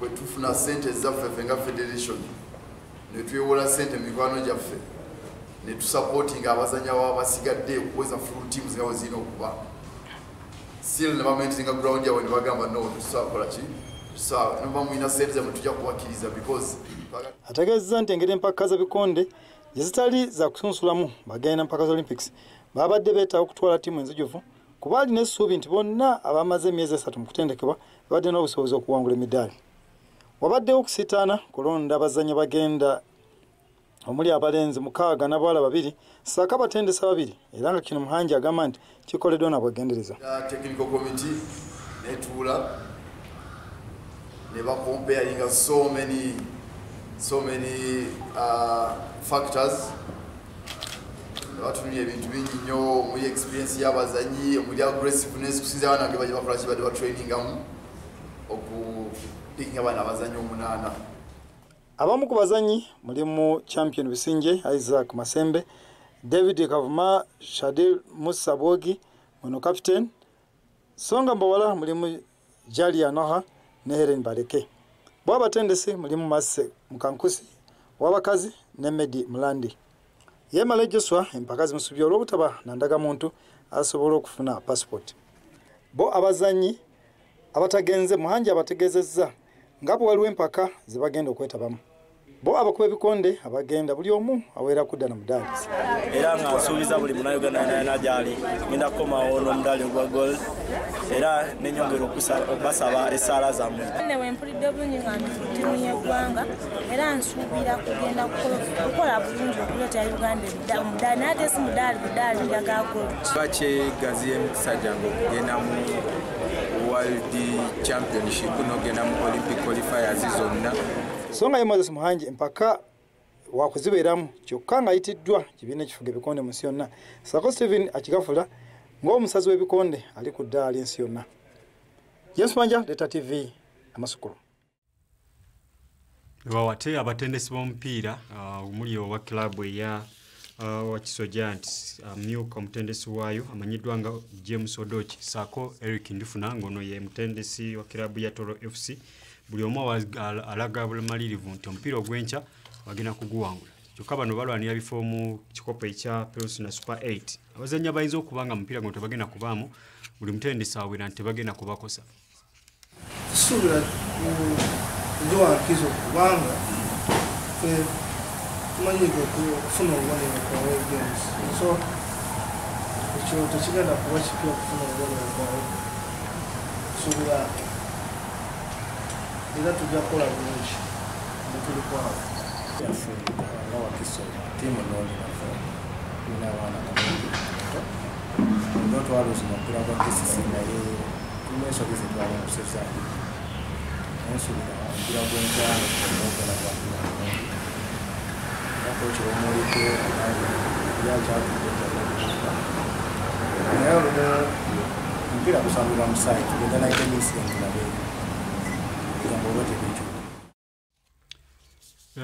bwe tufuna ssente zaffe nga federation ne twewola ssente mu mikwano gyaffe ne tusupportinga abazannyi abasigadde okuweza full teams nga bwe zirina okuba. Still ne bamaintinga ground yabwe ne bagamba no tusakola ki ategeezezza nti engeri empaka z'ebikonde ezitali za kusunsulamu bagenda mpaka za Olympics babadde beetaaga okutwala ttiimu enzijuvu kuba alina essuubi nti bonna abamaze emyezi 3 mu kutendekebwa babadde n'obusobozi okuwangula emidaali. Wabaddewo okusitaana kulonda abazannyi bagenda omuli abalenzi 6 n'abawala 2 ssaako abatendesa 2 era nga kino Muhanji agamba nti kikoleddwa na bwegendereza. Technical committee netuula ne bacomparinga so many factors. Batumye ebintu bingi nnyo omuli experience y'abazanyi omuli aggressiveness kusinza abaana nge bakola kibadde batrainingamu okupikinga abaana abazanyi 8. Abamu ku bazanyi mulimu champion Bisinje Isaac Masembe, David Kavuma, Shadil Musa Bogi, ono captain. Songa mbawala mulimu Jalia Noha ne Helen Baleke. Bwabatendesi mulimu Masse Mukankusi, wabakazi ne Medi Mulandi. Yemale Joshua empakazi musubye olw'obutaba nandaga muntu asobola okufuna passport. Bo abazanyi abatagenze Muhanji abategezezza nga bwe waliwo empaka ze bagenda okwetabamu. Bo abakuba ebikonde abagenda buli omu aweera kudda na mudaali. Era nga nsuubiza buli munnayuganda n'ajali ngenda kukomawo n'omudaali ogwa gold era n'enyongera okubasaba essaala zammwe. Newe mpulidde bulungi nga ndi ku ttiimu y'eggwanga era nsuubira kugenda kukola bulungi okuleetera Uganda omudaali naye ate si mudaali ndaga gold. Bakyegaziya emikisa gyange okugenda mu World Championship n'ogenda mu Olympic qualifiers zonna. Songa Moses Muhanji empaka wakuzibeeramu kyokka nga ayitiddwa kibiina ekifuga ebikonde mu nsi yonna. Sako Steven akigafula ng'omusazi w'ebikonde ali ku ddaali ensi yonna. James Manja, Leta TV, Amasukulu. Wawate abatendesi b'omupiira omuli owa kilabu eya wakisoja nti myuka omutendesi waayo amanyiddwa nga James Odochi Sako Eric Ndifuna ngono ye mutendesi wa kilabu ya Toro FC. Buli omu alaga bumalirivu nti omupiira ogw'enkya bagenda kuguwangula. Kyokka bano balwanira bifo mu kikopo ekya Perusi na Super 8. Abazannyi bayinza okuba nga omupiira guno tebagenda kubaamu buli mutendesi awera nti tebagenda kubakosa. Tusuubira kugiwankiza okubanga tumanyiga okufuna obubonero kwa World Games. So ekyo tekigenda kuba kipya okufuna obubonero bwawe. Tusuubira era tujja kukola bulungi mutuli kwawe. Nga wakiso tiimu noli nafe tulina abaana nga twaluzina okulaga kisisi naye tulina ensobi zetwala okuseza ensubira omupiira gw'enkyalo okukola gwakula akoki omuliko yakyatukuaa naye olumu omupiira gusambibwa mu saayi tugenda naye emisentulabe egambo olwotebicu.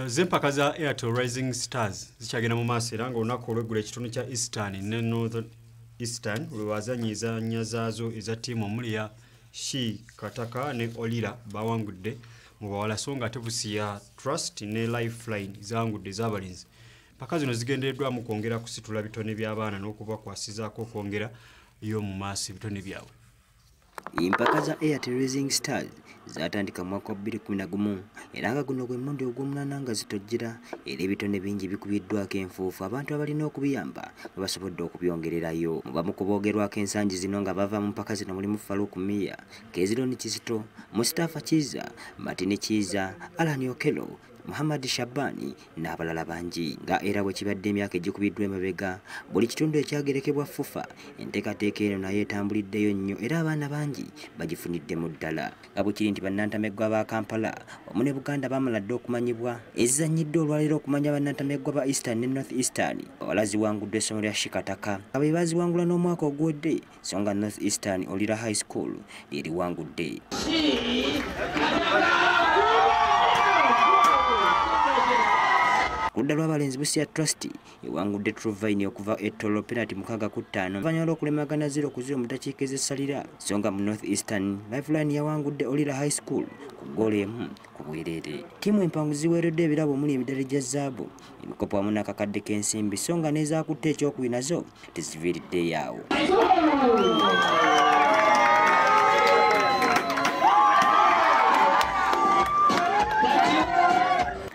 Zempaka za Airtel Rising Stars zikyagenda mu maaso era nga olunaku olw'eggulo ekitundu kya Eastern ne Northern Eastern lwe bazanyiza nnya zaazo eza ttiimu omuli ya Shi Kataka ne Olira bawangudde mu bawala so nga ate Busia Trust ne Lifeline zawangudde ez'abalinzi. Empaka zino zigendereddwamu kwongera kusitula bitone by'abaana n'okubakwasizaako okwongera y'omu maaso ebitone byabwe. Empaka za Airtel Rising Stars zatandika mwaka 2011 era nga guno gwe mulundi ogw'omunana nga zitojjera era ebitone bingi bikubiddwako enfuufu abantu abalina okubiyamba bwe basobodde okubyongererayo. Mu bamu ku boogerwako ensangi zino nga bava mu mpaka zino mulimu Farouk Miya, Kezironi Kizito, Mustafa Kiza, Martini Kiza, Alani Okelo, Muhammad Shabani n'abalala bangi nga era bwe kibadde emyaka egikubiddwa emabega buli kitundu ekyagerekebwa FUFA enteekateeka eno nayo etambuliddeyo nnyo era abaana bangi bagifunidde mu ddala nga bwe kiri nti bannantameggwa ba Kampala wamu ne Buganda bamala dde okumanyibwa ezizannyiddwa olwaleero okumanya bannantameggwa ba Eastern ne North Eastern abawala ziwanguddwa essomo lya Shikataka nga be baziwangula n'omwaka ogwedde so nga North Eastern Olira High School lye liwangudde. Kudda lw'abalenzi Busia Trust ewangudde Truvine okuva ettolo penalty 6-5 oluvannyuma lw'okulemagana 0-0 mu ddakiika ez'essalira so nga mu North Eastern Lifeline yawangudde Olira High School ku ggoolo emu ku bwereere. Ttiimu empangu ziweeredde ebirabo omuli emidali gya zaabu ebikopo wamu n'akakadde k'ensimbi so nga n'ezaakutte ekyokubiri nazo teziviiriddeyo awo.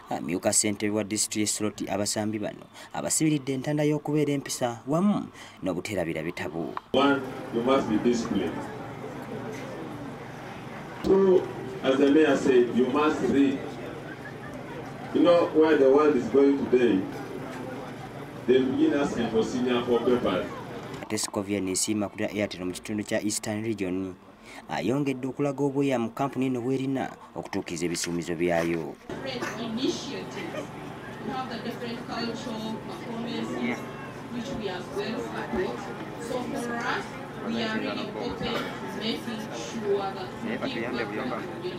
Amyuka ssentebe wa district Sloti abasambi bano abasibiridde entanda y'okubeera empisa wamu n'obuteerabira bitabo. One, you must be disciplined. Two, as the mayor said, you must read. You know where the world is going today. then beginners and for senior for papers. Tescovia n'esiima ku Airtel mu kitundu kya Eastern Region ayongedde okulaga obweya mu kampuni eno bw'erina okutuukiriza ebisuubizo byayo.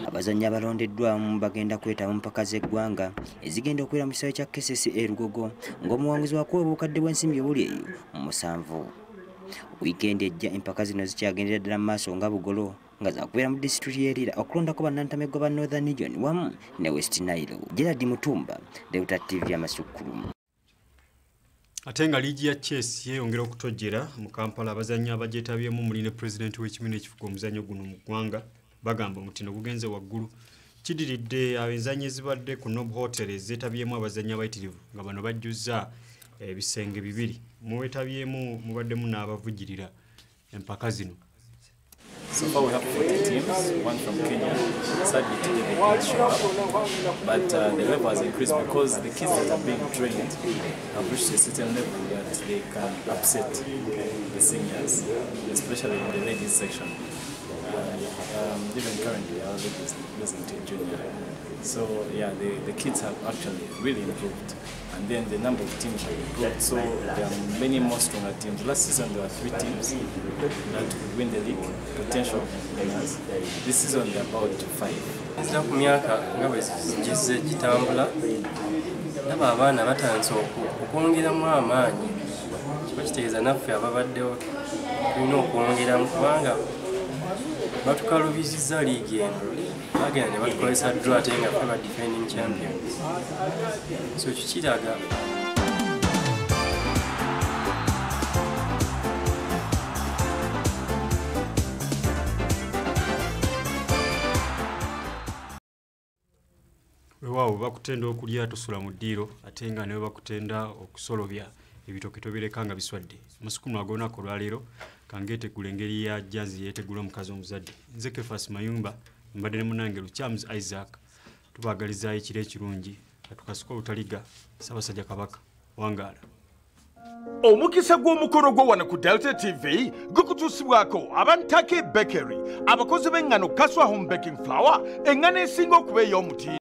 Abazannyi abalondeddwamu bagenda kwetaba mu mpaka z'eggwanga ezigenda okubeera mu kisaawe kya KCCA Rugogo ng'omuwanguzi wakuwa obukadde bw'ensimbi obuli eyo mu 7. Wiikendi ejja empaka zino zikyagendera ddala mu maaso nga Bugolo nga zaakubeera mu disitulikiti y'Erira okulondako bannantamego ba Northern Region wamu ne West Nile. Gerard Mutumba, Delta TV Amasukkulumu. Ate nga liigi ya chess yeeyongera okutojjera mu Kampala abazannyi abagyetabyemu muli ne pulezidenti w'ekibiina ekifuga omuzannyo guno mu ggwanga bagamba omutindo gugenze waggulu. Kidiridde abenzannyi ezibadde ku Nob Hotel ezeetabyemu abazannyi abayitirivu nga bano bajjuzza ebisenge 2 muwetabyemu mubaddemu n'abavugirira empaka zino. So far we have 40 teams, one from Kenya. Sadly today they can't show up, but the level has increased because the kids that are being trained have reached a certain level that they can upset the seniors, especially in the ladies section. Even currently our league is losing to junior. So yeah, the kids have actually really improved. And then the number of teams have improved, so there are many more stronger teams. Last season there were 3 teams that would win the league, potential winners. This season they're about 5. Nzira ku myaka nga bwe zigeze kitambula naba abaana batandise okwongeramu amaanyi kiba kitegeeza naffe ababaddewo tulina okwongeramu kubanga batukalubizizza liigi eno bagenda ne batukozesa draw ate nga ffe ba defending champions. So kikiraga weewaawo bakutenda okulya tosula mu ddiiro ate nga ne bakutenda okusolobya ebitokito bireka nga biswadde. Amasukkulumu ag'olunaku olwaleero kangeetegula engeri ya jazzi yeetegula omukazi omuzadde. Nze Kefas Mayumba mbadde ne munange Lukyams Isaac tubaagalizaayo ekiro ekirungi katukasuka olutaliga Ssaabasajja Kabaka wangaala. Omukisa gw'omukolo gwo wano ku Delta TV gukutuusibwako abantake bakery abakozi b'engano Kaswa Home Baking Flour engano esinga okuba ey'omutindo.